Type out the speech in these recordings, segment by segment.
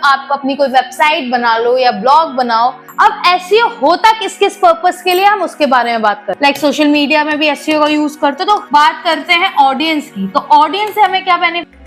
आप अपनी कोई वेबसाइट बना लो या ब्लॉग बनाओ। अब एसईओ होता किस किस पर्पस के लिए, हम उसके बारे में बात करते हैं। सोशल मीडिया में भी एसईओ का यूज करते, तो बात करते हैं ऑडियंस की। तो ऑडियंस से हमें क्या benefit.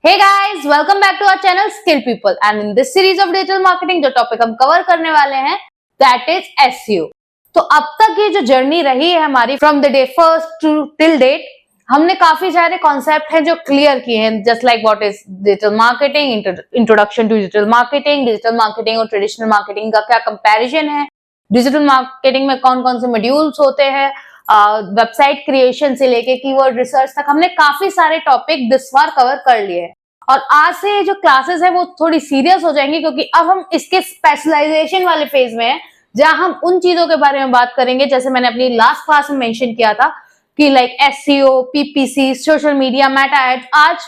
Hey guys, welcome back to our channel Skill People and in this series of digital marketing जो टॉपिक हम कवर करने वाले हैं that is SEO। तो अब तक ये जो जर्नी रही है हमारी from the day first to till date, हमने काफी सारे कॉन्सेप्ट हैं जो क्लियर किए हैं, just like what is digital marketing, introduction to digital marketing और ट्रेडिशनल मार्केटिंग का क्या कंपैरिजन है, डिजिटल मार्केटिंग में कौन कौन से मॉड्यूल्स होते हैं, वेबसाइट क्रिएशन से लेके कीवर्ड रिसर्च तक हमने काफी सारे टॉपिक दिस बार कवर कर लिए हैं। और आज से जो क्लासेस है वो थोड़ी सीरियस हो जाएंगी, क्योंकि अब हम इसके स्पेशलाइजेशन वाले फेज में हैं, जहां हम उन चीजों के बारे में बात करेंगे जैसे मैंने अपनी लास्ट क्लास में मेंशन किया था कि like SEO, PPC, social media, meta ads. आज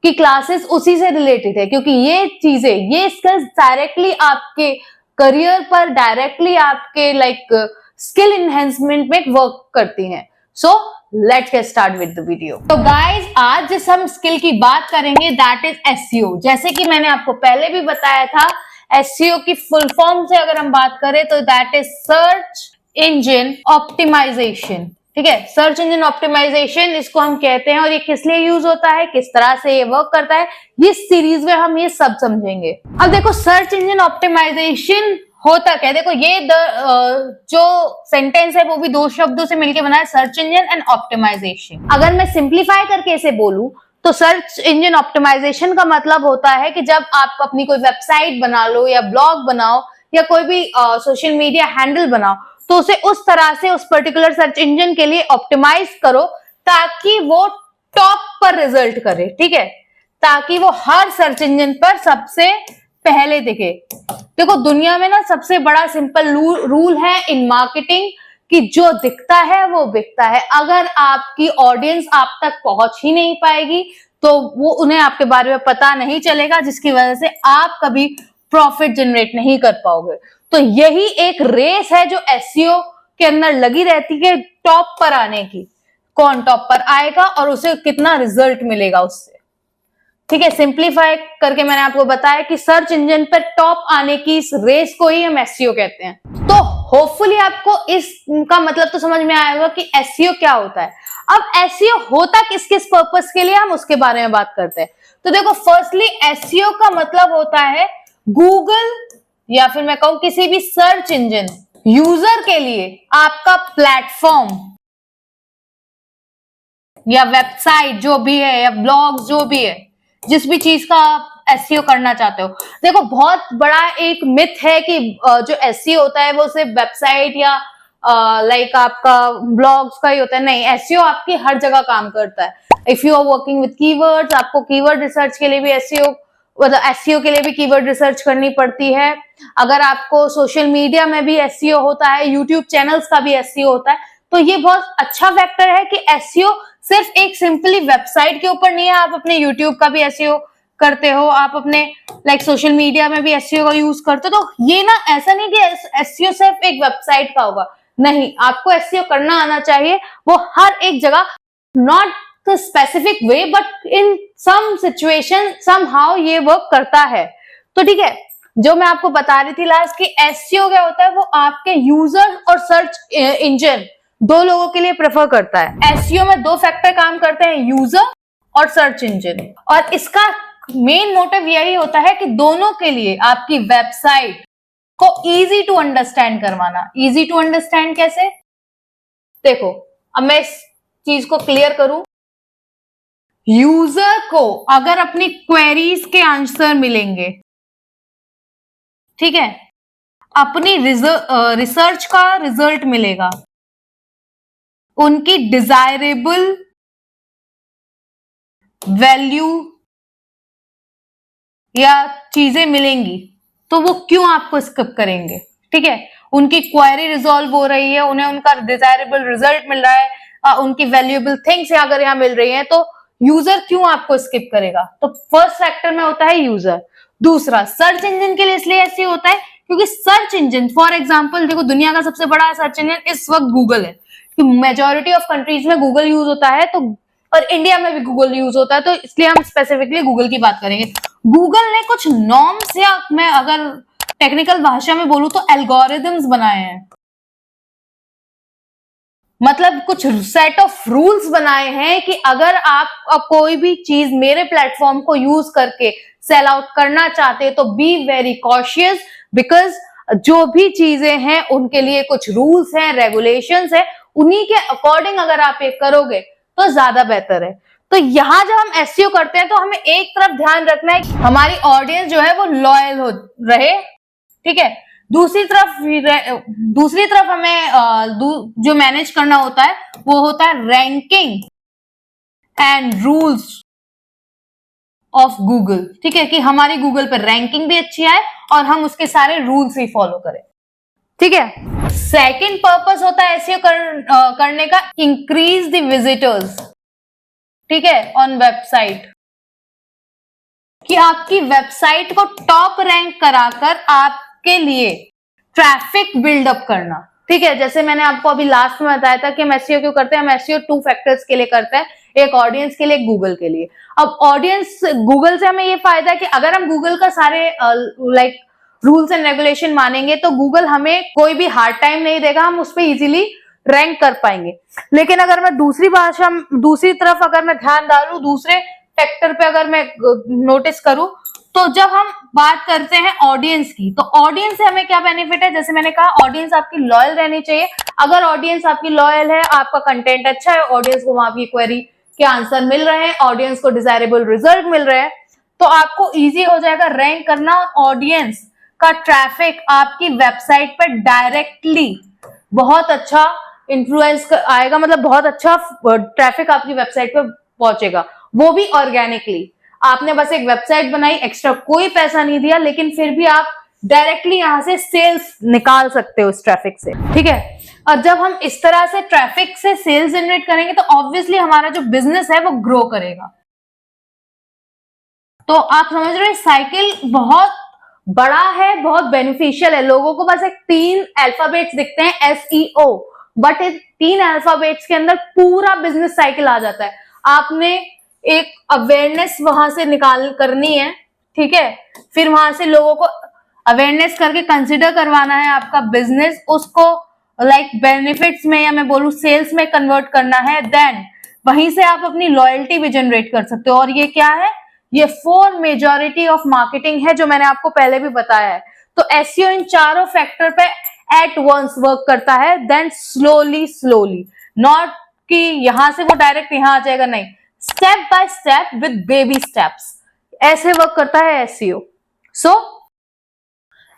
की क्लासेस उसी से रिलेटेड है, क्योंकि ये चीजें, ये स्किल्स डायरेक्टली आपके करियर पर, डायरेक्टली आपके स्किल इनहेंसमेंट में वर्क करती हैं। So let's get start with the video. तो गाइस, आज जिस हम स्किल की बात करेंगे दैट इज एसईओ। जैसे कि मैंने आपको पहले भी बताया था, एसईओ की फुल फॉर्म से अगर हम बात करें तो that is search engine optimization. ठीक है, सर्च इंजन ऑप्टिमाइजेशन इसको हम कहते हैं। और ये किस लिए यूज होता है, किस तरह से ये वर्क करता है, ये सीरीज में हम ये सब समझेंगे। अब देखो, सर्च इंजन ऑप्टिमाइजेशन होता क्या है। देखो, ये जो सेंटेंस है वो भी दो शब्दों से मिलकर बना है, सर्च इंजन एंड ऑप्टिमाइजेशन। अगर मैं सिंप्लीफाई करके इसे बोलूं तो सर्च इंजन ऑप्टिमाइजेशन का मतलब होता है कि जब आप अपनी कोई वेबसाइट बना लो या ब्लॉग बनाओ या कोई भी सोशल मीडिया हैंडल बनाओ, तो उसे उस तरह से उस पर्टिकुलर सर्च इंजन के लिए ऑप्टिमाइज करो ताकि वो टॉप पर रिजल्ट करे। ठीक है, ताकि वो हर सर्च इंजन पर सबसे पहले दिखे। देखो, दुनिया में ना सबसे बड़ा सिंपल रूल है इन मार्केटिंग कि जो दिखता है वो बिकता है। अगर आपकी ऑडियंस आप तक पहुंच ही नहीं पाएगी तो वो उन्हें आपके बारे में पता नहीं चलेगा, जिसकी वजह से आप कभी प्रॉफिट जनरेट नहीं कर पाओगे। तो यही एक रेस है जो एसईओ के अंदर लगी रहती है, टॉप पर आने की। कौन टॉप पर आएगा और उसे कितना रिजल्ट मिलेगा उससे। ठीक है, सिंप्लीफाई करके मैंने आपको बताया कि सर्च इंजन पर टॉप आने की इस रेस को ही हम एसईओ कहते हैं। तो होपफुली आपको इसका मतलब तो समझ में आया होगा कि एसईओ क्या होता है। अब एसईओ होता किस किस पर्पस के लिए, हम उसके बारे में बात करते हैं। तो देखो, फर्स्टली एसईओ का मतलब होता है गूगल या फिर मैं कहूं किसी भी सर्च इंजन यूजर के लिए आपका प्लेटफॉर्म या वेबसाइट जो भी है या ब्लॉग जो भी है, जिस भी चीज का आप एसईओ करना चाहते हो। देखो, बहुत बड़ा एक मिथ है कि जो एसईओ होता है वो सिर्फ वेबसाइट या आपका ब्लॉग्स का ही होता है। नहीं, एसईओ आपकी हर जगह काम करता है। If you are working with keywords, आपको कीवर्ड रिसर्च के लिए भी एसईओ के लिए भी कीवर्ड रिसर्च करनी पड़ती है। अगर आपको सोशल मीडिया में भी एसईओ होता है, यूट्यूब चैनल्स का भी एसईओ होता है। तो ये बहुत अच्छा फैक्टर है कि एसईओ सिर्फ एक सिंपली वेबसाइट के ऊपर नहीं है। आप अपने यूट्यूब का भी एसईओ करते हो, आप अपने सोशल मीडिया में भी एसईओ का यूज करते हो। तो ये ना ऐसा नहीं कि एसईओ सिर्फ एक वेबसाइट का होगा, नहीं, आपको एसईओ करना आना चाहिए। वो हर एक जगह, not the specific way but in some situation somehow ये वर्क करता है। तो ठीक है, जो मैं आपको बता रही थी लास्ट कि एसईओ क्या होता है, वो आपके यूजर और सर्च इंजन दो लोगों के लिए प्रेफर करता है। एसईओ में दो फैक्टर काम करते हैं, यूजर और सर्च इंजन। और इसका मेन मोटिव यही होता है कि दोनों के लिए आपकी वेबसाइट को इजी टू अंडरस्टैंड करवाना। इजी टू अंडरस्टैंड कैसे? देखो, अब मैं इस चीज को क्लियर करूं। यूजर को अगर अपनी क्वेरीज के आंसर मिलेंगे, ठीक है, अपनी रिसर्च का रिजल्ट मिलेगा, उनकी डिजायरेबल वैल्यू या चीजें मिलेंगी, तो वो क्यों आपको स्किप करेंगे? ठीक है, उनकी क्वेरी रिजॉल्व हो रही है, उन्हें उनका डिजायरेबल रिजल्ट मिल रहा है, उनकी वैल्यूएबल थिंग्स अगर यहाँ मिल रही हैं, तो यूजर क्यों आपको स्किप करेगा? तो फर्स्ट फैक्टर में होता है यूजर। दूसरा, सर्च इंजन के लिए इसलिए ऐसे होता है क्योंकि सर्च इंजन, फॉर एग्जांपल देखो, दुनिया का सबसे बड़ा सर्च इंजन इस वक्त गूगल है। कि मेजॉरिटी ऑफ कंट्रीज में गूगल यूज होता है, तो और इंडिया में भी गूगल यूज होता है, तो इसलिए हम स्पेसिफिकली गूगल की बात करेंगे। गूगल ने कुछ नॉर्म्स या मैं अगर टेक्निकल भाषा में बोलूं तो एल्गोरिदम्स बनाए हैं, मतलब कुछ सेट ऑफ रूल्स बनाए हैं कि अगर आप कोई भी चीज मेरे प्लेटफॉर्म को यूज करके सेल आउट करना चाहते हैं तो बी वेरी कॉशियस, बिकॉज जो भी चीजें हैं उनके लिए कुछ रूल्स हैं, रेगुलेशंस है, उन्हीं के अकॉर्डिंग अगर आप ये करोगे तो ज्यादा बेहतर है। तो यहां जब हम एसईओ करते हैं तो हमें एक तरफ ध्यान रखना है कि हमारी ऑडियंस जो है वो लॉयल हो रहे, ठीक है। दूसरी तरफ हमें जो मैनेज करना होता है वो होता है ranking and rules of Google, ठीक है, कि हमारी गूगल पर रैंकिंग भी अच्छी आए और हम उसके सारे रूल्स भी फॉलो करें, ठीक है। सेकंड पर्पस होता है एसईओ करने का, इंक्रीज द विजिटर्स, ठीक है, ऑन वेबसाइट, कि आपकी वेबसाइट को टॉप रैंक कराकर आपके लिए ट्रैफिक बिल्डअप करना, ठीक है। जैसे मैंने आपको अभी लास्ट में बताया था कि हम एसईओ क्यों करते हैं, हम एसईओ 2 फैक्टर्स के लिए करते हैं, एक ऑडियंस के लिए, एक गूगल के लिए। अब ऑडियंस, गूगल से हमें ये फायदा है कि अगर हम गूगल का सारे लाइक रूल्स एंड रेगुलेशन मानेंगे तो गूगल हमें कोई भी हार्ड टाइम नहीं देगा, हम उस पर इजीली रैंक कर पाएंगे। लेकिन अगर मैं दूसरी तरफ अगर मैं ध्यान डालूं, दूसरे फैक्टर पे अगर मैं नोटिस करूं, तो जब हम बात करते हैं ऑडियंस की, तो ऑडियंस से हमें क्या बेनिफिट है, जैसे मैंने कहा ऑडियंस आपकी लॉयल रहनी चाहिए। अगर ऑडियंस आपकी लॉयल है, आपका कंटेंट अच्छा है, ऑडियंस को वहां की क्वेरी के आंसर मिल रहे हैं, ऑडियंस को डिजायरेबल रिजल्ट मिल रहे हैं, तो आपको इजी हो जाएगा रैंक करना। ऑडियंस का ट्रैफिक आपकी वेबसाइट पर डायरेक्टली बहुत अच्छा इन्फ्लुएंस आएगा, मतलब बहुत अच्छा ट्रैफिक आपकी वेबसाइट पर पहुंचेगा, वो भी ऑर्गेनिकली। आपने बस एक वेबसाइट बनाई, एक्स्ट्रा कोई पैसा नहीं दिया, लेकिन फिर भी आप डायरेक्टली यहां से सेल्स निकाल सकते हो उस ट्रैफिक से, ठीक है। और जब हम इस तरह से ट्रैफिक से सेल्स जनरेट करेंगे तो ऑब्वियसली हमारा जो बिजनेस है वो ग्रो करेगा। तो आप समझ रहे हैं साइकिल बहुत बड़ा है, बहुत बेनिफिशियल है। लोगों को बस एक 3 अल्फाबेट्स दिखते हैं एसईओ, बट इस 3 अल्फाबेट्स के अंदर पूरा बिजनेस साइकिल आ जाता है। आपने एक अवेयरनेस वहां से निकाल करनी है, ठीक है, फिर वहां से लोगों को अवेयरनेस करके कंसिडर करवाना है आपका बिजनेस, उसको लाइक बेनिफिट्स में या मैं बोलूं सेल्स में कन्वर्ट करना है, देन वहीं से आप अपनी लॉयल्टी भी जनरेट कर सकते हो। और ये क्या है, ये 4 मेजॉरिटी ऑफ मार्केटिंग है जो मैंने आपको पहले भी बताया है। तो एसईओ इन चारों फैक्टर पे एट वंस वर्क करता है, देन स्लोली, नॉट कि यहां से वो डायरेक्ट यहां आ जाएगा, नहीं, step by step with baby steps, ऐसे वर्क करता है एसईओ। सो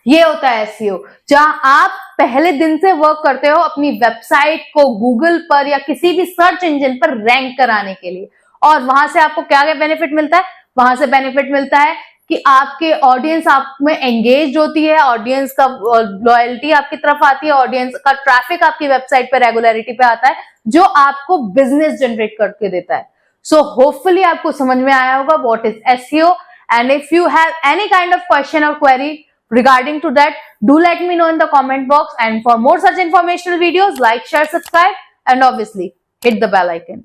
ये होता है एसईओ, जहां आप पहले दिन से वर्क करते हो अपनी वेबसाइट को गूगल पर या किसी भी सर्च इंजन पर रैंक कराने के लिए। और वहां से आपको क्या क्या बेनिफिट मिलता है, वहां से बेनिफिट मिलता है कि आपके ऑडियंस आप में एंगेज होती है, ऑडियंस का लॉयल्टी आपकी तरफ आती है, ऑडियंस का ट्रैफिक आपकी वेबसाइट पे रेगुलरिटी पे आता है, जो आपको बिजनेस जनरेट करके देता है। सो होपफुली आपको समझ में आया होगा what is SEO, and if you have any kind of question और query regarding to that, do let me know in the comment box, and for more such informational videos, like, share, subscribe, and obviously hit the bell icon.